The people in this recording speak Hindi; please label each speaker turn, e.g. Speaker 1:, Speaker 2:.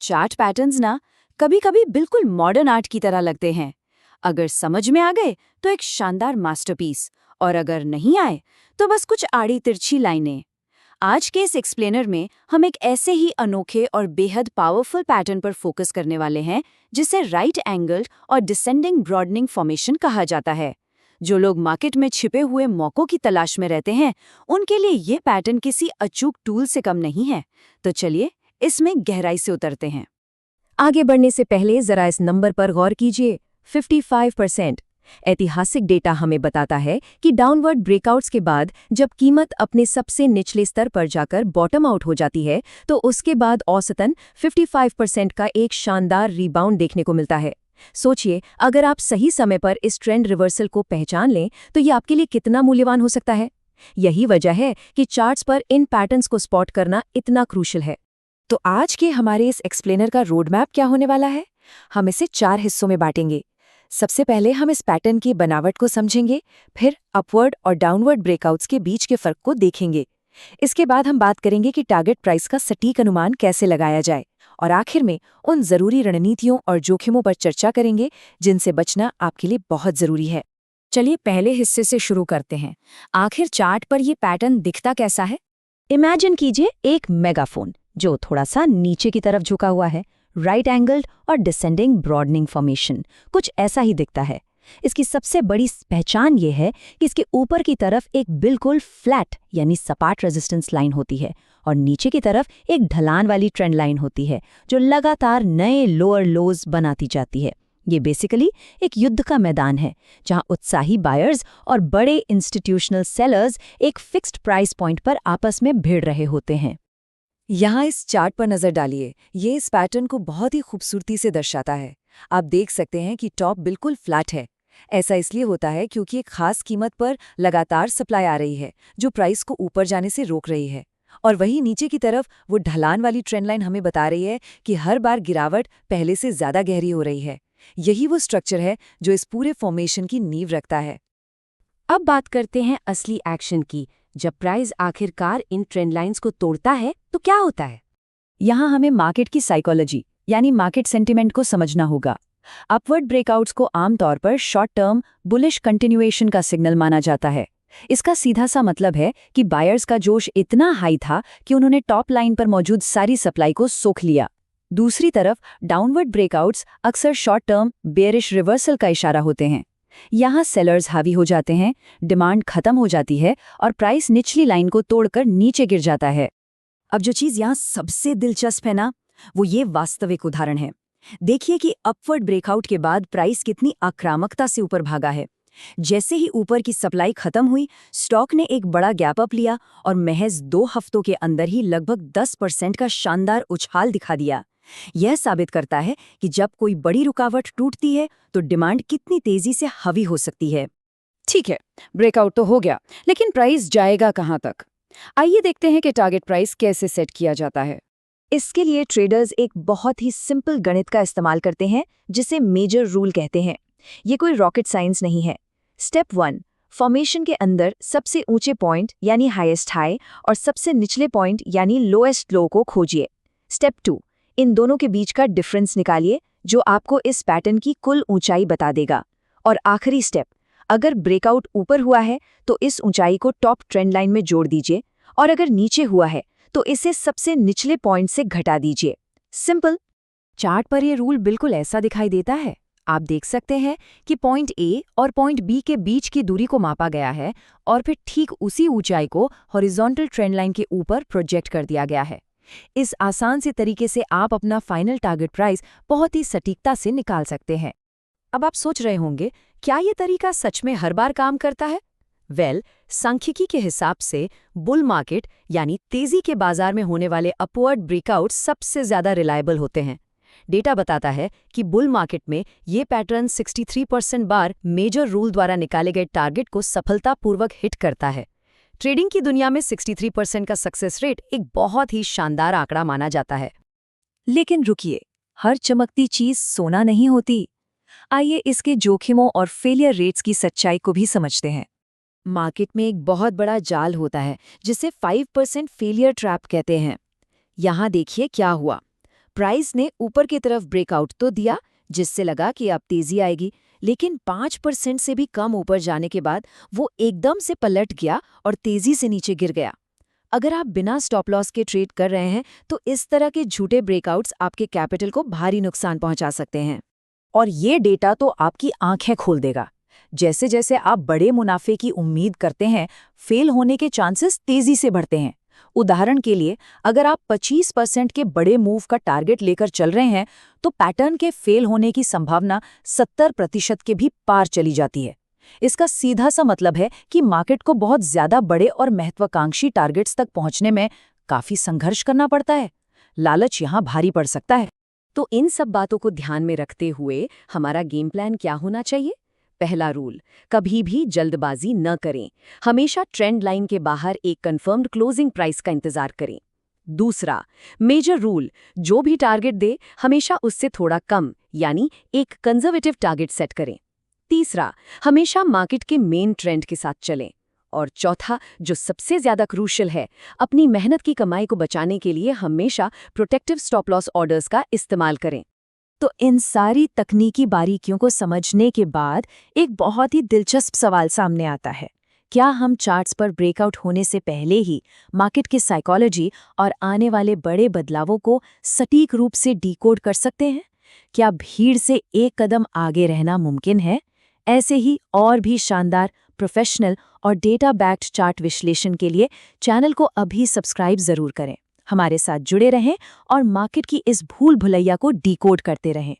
Speaker 1: चार्ट पैटर्न्स ना कभी-कभी बिल्कुल मॉडर्न आर्ट की तरह लगते हैं। अगर समझ में आ गए तो एक शानदार मास्टरपीस, और अगर नहीं आए तो बस कुछ आड़ी तिरछी लाइनें। आज के इस एक्सप्लेनर में हम एक ऐसे ही अनोखे और बेहद पावरफुल पैटर्न पर फोकस करने वाले हैं जिसे राइट एंगल्ड और डिसेंडिंग ब्रॉडनिंग फॉर्मेशन कहा जाता है। जो लोग मार्केट में छिपे हुए मौकों की तलाश में रहते हैं, उनके लिए ये पैटर्न किसी अचूक टूल से कम नहीं है। तो चलिए इसमें गहराई से उतरते हैं।
Speaker 2: आगे बढ़ने से पहले जरा इस नंबर पर गौर कीजिए, 55%। ऐतिहासिक डेटा हमें बताता है कि डाउनवर्ड ब्रेकआउट्स के बाद जब कीमत अपने सबसे निचले स्तर पर जाकर बॉटम आउट हो जाती है, तो उसके बाद औसतन 55% का एक शानदार रीबाउंड देखने को मिलता है। सोचिए, अगर आप सही समय पर इस ट्रेंड रिवर्सल को पहचान लें तो ये आपके लिए कितना मूल्यवान हो सकता है। यही वजह है कि चार्ट्स पर इन पैटर्न्स को स्पॉट करना इतना क्रूशियल है। तो आज के हमारे इस एक्सप्लेनर का रोड मैप क्या होने वाला है? हम इसे 4 हिस्सों में बांटेंगे। सबसे पहले हम इस पैटर्न की बनावट को समझेंगे, फिर अपवर्ड और डाउनवर्ड ब्रेकआउट्स के बीच के फर्क को देखेंगे। इसके बाद हम बात करेंगे कि टारगेट प्राइस का सटीक अनुमान कैसे लगाया जाए, और आखिर में उन जरूरी रणनीतियों और जोखिमों पर चर्चा करेंगे जिनसे बचना आपके लिए बहुत जरूरी है।
Speaker 1: चलिए पहले हिस्से से शुरू करते हैं। आखिर चार्ट पर ये पैटर्न दिखता कैसा है?
Speaker 2: इमेजिन कीजिए एक मेगाफोन जो थोड़ा सा नीचे की तरफ झुका हुआ है, राइट एंगल्ड और डिसेंडिंग ब्रॉडनिंग फॉर्मेशन कुछ ऐसा ही दिखता है। इसकी सबसे बड़ी पहचान ये है कि इसके ऊपर की तरफ एक बिल्कुल फ्लैट यानी सपाट रेजिस्टेंस लाइन होती है और नीचे की तरफ एक ढलान वाली ट्रेंड लाइन होती है जो लगातार नए लोअर लोज बनाती जाती है। ये बेसिकली एक युद्ध का मैदान है जहां उत्साही बायर्स और बड़े इंस्टीट्यूशनल सेलर्स एक फिक्स्ड प्राइस पॉइंट पर आपस में भिड़ रहे होते हैं।
Speaker 1: यहाँ इस चार्ट पर नजर डालिए। ये इस पैटर्न को बहुत ही खूबसूरती से दर्शाता है। आप देख सकते हैं कि टॉप बिल्कुल फ्लैट है। ऐसा इसलिए होता है क्योंकि एक खास कीमत पर लगातार सप्लाई आ रही है जो प्राइस को ऊपर जाने से रोक रही है, और वहीं नीचे की तरफ वो ढलान वाली ट्रेंड लाइन हमें बता रही है कि हर बार गिरावट पहले से ज्यादा गहरी हो रही है। यही वो स्ट्रक्चर है जो इस पूरे फॉर्मेशन की नींव रखता है।
Speaker 2: अब बात करते हैं असली एक्शन की। जब प्राइस आखिरकार इन ट्रेंड लाइंस को तोड़ता है तो क्या होता है?
Speaker 1: यहाँ हमें मार्केट की साइकोलॉजी यानी मार्केट सेंटिमेंट को समझना होगा। अपवर्ड ब्रेकआउट्स को आमतौर पर शॉर्ट टर्म बुलिश कंटिन्यूएशन का सिग्नल माना जाता है। इसका सीधा सा मतलब है कि बायर्स का जोश इतना हाई था कि उन्होंने टॉप लाइन पर मौजूद सारी सप्लाई को सोख लिया। दूसरी तरफ डाउनवर्ड ब्रेकआउट्स अक्सर शॉर्ट टर्म बेयरिश रिवर्सल का इशारा होते हैं। यहाँ सेलर्स हावी हो जाते हैं, डिमांड खत्म हो जाती है और प्राइस निचली लाइन को तोड़कर नीचे गिर जाता है। अब जो चीज़ यहाँ सबसे दिलचस्प है ना, वो ये वास्तविक उदाहरण है। देखिए कि अपवर्ड ब्रेकआउट के बाद प्राइस कितनी आक्रामकता से ऊपर भागा है। जैसे ही ऊपर की सप्लाई खत्म हुई, स्टॉक ने एक बड़ा गैप अप लिया और महज 2 हफ्तों के अंदर ही लगभग 10% का शानदार उछाल दिखा दिया। यह साबित करता है कि जब कोई बड़ी रुकावट टूटती है तो डिमांड कितनी तेजी से हावी हो सकती है। ठीक है, ब्रेकआउट तो हो गया, लेकिन प्राइस जाएगा कहां तक? आइए देखते हैं कि टारगेट प्राइस कैसे सेट किया जाता है।
Speaker 2: इसके लिए ट्रेडर्स एक बहुत ही सिंपल गणित का इस्तेमाल करते हैं जिसे मेजर रूल कहते हैं। ये कोई रॉकेट साइंस नहीं है। स्टेप 1, फॉर्मेशन के अंदर सबसे ऊंचे पॉइंट यानी हाईएस्ट हाई और सबसे निचले पॉइंट यानी लोएस्ट लो को खोजिए। स्टेप 2, इन दोनों के बीच का डिफरेंस निकालिए जो आपको इस पैटर्न की कुल ऊंचाई बता देगा। और आखिरी स्टेप, अगर ब्रेकआउट ऊपर हुआ है तो इस ऊंचाई को टॉप ट्रेंड लाइन में जोड़ दीजिए, और अगर नीचे हुआ है तो इसे सबसे निचले पॉइंट से घटा दीजिए। सिंपल। चार्ट पर यह रूल बिल्कुल ऐसा दिखाई देता है। आप देख सकते हैं कि पॉइंट ए और पॉइंट बी के बीच की दूरी को मापा गया है और फिर ठीक उसी ऊंचाई को हॉरिजॉन्टल ट्रेंड लाइन के ऊपर प्रोजेक्ट कर दिया गया है। इस आसान से तरीके से आप अपना फाइनल टारगेट प्राइस बहुत ही सटीकता से निकाल सकते हैं। अब आप सोच रहे होंगे, क्या ये तरीका सच में हर बार काम करता है? सांख्यिकी के हिसाब से बुल मार्केट यानी तेजी के बाजार में होने वाले अपवर्ड ब्रेकआउट सबसे ज्यादा रिलायबल होते हैं। डेटा बताता है कि बुल मार्केट में ये पैटर्न 63% बार मेजर रूल द्वारा निकाले गए टारगेट को सफलतापूर्वक हिट करता है। ट्रेडिंग की दुनिया में 63% का सक्सेस रेट एक बहुत ही शानदार आंकड़ा माना जाता है। लेकिन रुकिए, हर चमकती चीज सोना नहीं होती। आइए इसके जोखिमों और फेलियर रेट्स की सच्चाई को भी समझते हैं।
Speaker 1: मार्केट में एक बहुत बड़ा जाल होता है जिसे 5% फेलियर ट्रैप कहते हैं। यहाँ देखिए क्या हुआ।
Speaker 2: प्राइस ने ऊपर की तरफ ब्रेकआउट तो दिया, जिससे लगा कि अब तेजी आएगी, लेकिन 5% से भी कम ऊपर जाने के बाद वो एकदम से पलट गया और तेजी से नीचे गिर गया। अगर आप बिना स्टॉप लॉस के ट्रेड कर रहे हैं तो इस तरह के झूठे ब्रेकआउट्स आपके कैपिटल को भारी नुकसान पहुंचा सकते हैं।
Speaker 1: और ये डेटा तो आपकी आंखें खोल देगा। जैसे जैसे आप बड़े मुनाफे की उम्मीद करते हैं, फेल होने के चांसेस तेजी से बढ़ते हैं। उदाहरण के लिए, अगर आप 25% के बड़े मूव का टारगेट लेकर चल रहे हैं, तो पैटर्न के फेल होने की संभावना 70% के भी पार चली जाती है। इसका सीधा सा मतलब है कि मार्केट को बहुत ज्यादा बड़े और महत्वाकांक्षी टारगेट्स तक पहुंचने में काफी संघर्ष करना पड़ता है। लालच यहाँ भारी पड़ सकता है।
Speaker 2: तो इन सब बातों को ध्यान में रखते हुए हमारा गेम प्लान क्या होना चाहिए? पहला रूल, कभी भी जल्दबाजी न करें। हमेशा ट्रेंड लाइन के बाहर एक कंफर्म्ड क्लोजिंग प्राइस का इंतजार करें। दूसरा मेजर रूल, जो भी टारगेट दे हमेशा उससे थोड़ा कम यानी एक कंजर्वेटिव टारगेट सेट करें। तीसरा, हमेशा मार्केट के मेन ट्रेंड के साथ चलें। और चौथा, जो सबसे ज्यादा क्रूशियल है, अपनी मेहनत की कमाई को बचाने के लिए हमेशा प्रोटेक्टिव स्टॉप लॉस ऑर्डर्स का इस्तेमाल करें।
Speaker 1: तो इन सारी तकनीकी बारीकियों को समझने के बाद एक बहुत ही दिलचस्प सवाल सामने आता है। क्या हम चार्ट्स पर ब्रेकआउट होने से पहले ही मार्केट की साइकोलॉजी और आने वाले बड़े बदलावों को सटीक रूप से डिकोड कर सकते हैं? क्या भीड़ से एक कदम आगे रहना मुमकिन है? ऐसे ही और भी शानदार, प्रोफेशनल और डेटा बैक्ड चार्ट विश्लेषण के लिए चैनल को अभी सब्सक्राइब जरूर करें। हमारे साथ जुड़े रहें और मार्केट की इस भूल भुलैया को डिकोड करते रहें।